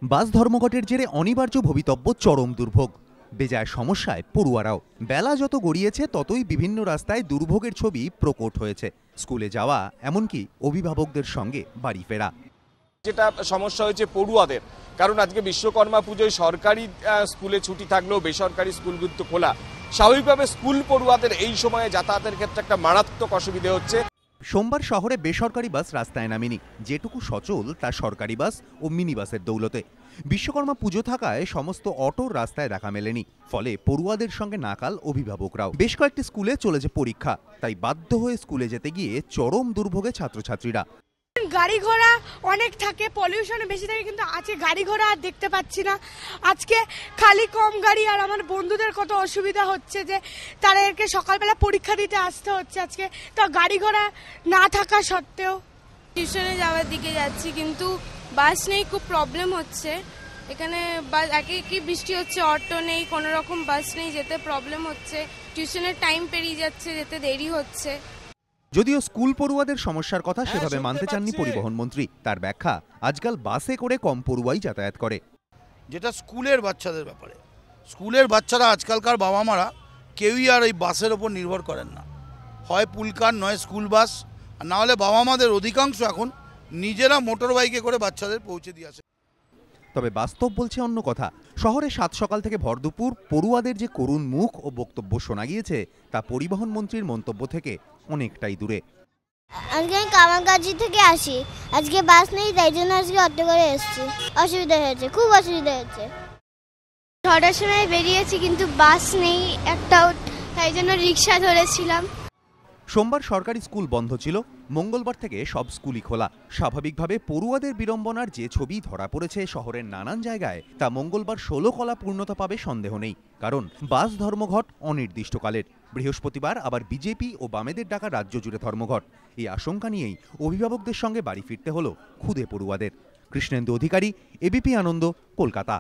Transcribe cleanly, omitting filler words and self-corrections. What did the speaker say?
বাস ধর্মঘটের জেরে অনিবার্য ভবিতব্য চরম দুর্ভোগ। বেজায় সমস্যায় পড়ুয়ারাও। বেলা যত গড়িয়েছে ততই বিভিন্ন রাস্তায় দুর্ভোগের ছবি প্রকট হয়েছে। স্কুলে যাওয়া, এমনকি অভিভাবকদের সঙ্গে বাড়ি ফেরা। যেটা সমস্যা হয়েছে পড়ুয়াদের, কারণ আজকে বিশ্বকর্মা পুজোয় সরকারি স্কুলে ছুটি থাকলেও বেসরকারি স্কুলগুলো তো খোলা। স্বাভাবিকভাবে স্কুল পড়ুয়াদের এই সময়ে যাতায়াতের ক্ষেত্রে একটা মারাত্মক অসুবিধে হচ্ছে। সোমবার শহরে বেসরকারি বাস রাস্তায় নামেনি। যেটুকু সচল তা সরকারি বাস ও মিনি বাসের দৌলতে। বিশ্বকর্মা পুজো থাকায় সমস্ত অটোর রাস্তায় দেখা মেলেনি। ফলে পড়ুয়াদের সঙ্গে নাকাল অভিভাবকরাও। বেশ কয়েকটি স্কুলে চলেছে পরীক্ষা, তাই বাধ্য হয়ে স্কুলে যেতে গিয়ে চরম দুর্ভোগে ছাত্রছাত্রীরা। গাড়ি ঘোড়া অনেক থাকে, পলিউশন বেশি থাকে, কিন্তু আজকে গাড়ি ঘোড়া আর দেখতে পাচ্ছি না। আজকে খালি কম গাড়ি, আর আমার বন্ধুদের কত অসুবিধা হচ্ছে যে তাদেরকে সকালবেলা পরীক্ষা দিতে আসতে হচ্ছে আজকে, তো গাড়ি ঘোড়া না থাকা সত্ত্বেও। টিউশনে যাওয়ার দিকে যাচ্ছি, কিন্তু বাস নেই, খুব প্রবলেম হচ্ছে এখানে। একে কি বৃষ্টি হচ্ছে, অটো নেই, কোনো রকম বাস নেই, যেতে প্রবলেম হচ্ছে। টিউশনের টাইম পেরিয়ে যাচ্ছে, যেতে দেরি হচ্ছে। যদিও স্কুল পড়ুয়াদের সমস্যার কথা সেভাবে মানতে চাননি পরিবহন মন্ত্রী। তার ব্যাখ্যা, আজকাল বাসে করে কম পড়ুয়াই যাতায়াত করে। যেটা স্কুলের বাচ্চাদের ব্যাপারে, স্কুলের বাচ্চারা আজকালকার বাবা মারা কেউই আর এই বাসের ওপর নির্ভর করেন না। হয় পুলকার, নয় স্কুল বাস, আর না হলে বাবা মাদের অধিকাংশ এখন নিজেরা মোটর বাইকে করে বাচ্চাদের পৌঁছে দিয়ে আসে। তবে বাস্তব বলছে অন্য কথা। শহরে সাত সকাল থেকে ভর দুপুর পড়ুয়াদের যে করুণ মুখ ও বক্তব্য শোনা গিয়েছে, তা পরিবহন মন্ত্রীর মন্তব্য থেকে অনেকটাই দূরে। আজকে আমি কামারগাছি থেকে আসি, আজকে বাস নেই, তাই জন্য আজকে অটো করে এসেছি। অসুবিধা হয়েছে, খুব অসুবিধা হয়েছে। 6টার সময় বেরিয়েছি, কিন্তু বাস নেই একটাও, তাই জন্য রিক্সা ধরেছিলাম। সোমবার সরকারি স্কুল বন্ধ ছিল, মঙ্গলবার থেকে সব স্কুলই খোলা। স্বাভাবিকভাবে পড়ুয়াদের বিড়ম্বনার যে ছবি ধরা পড়েছে শহরের নানান জায়গায়, তা মঙ্গলবার 16 কলা পূর্ণতা পাবে সন্দেহ নেই। কারণ বাস ধর্মঘট অনির্দিষ্টকালের। বৃহস্পতিবার আবার বিজেপি ও বামেদের ডাকা রাজ্য জুড়ে ধর্মঘট। এই আশঙ্কা নিয়েই অভিভাবকদের সঙ্গে বাড়ি ফিরতে হলো ক্ষুদে পড়ুয়াদের। কৃষ্ণেন্দু অধিকারী, এবিপি আনন্দ, কলকাতা।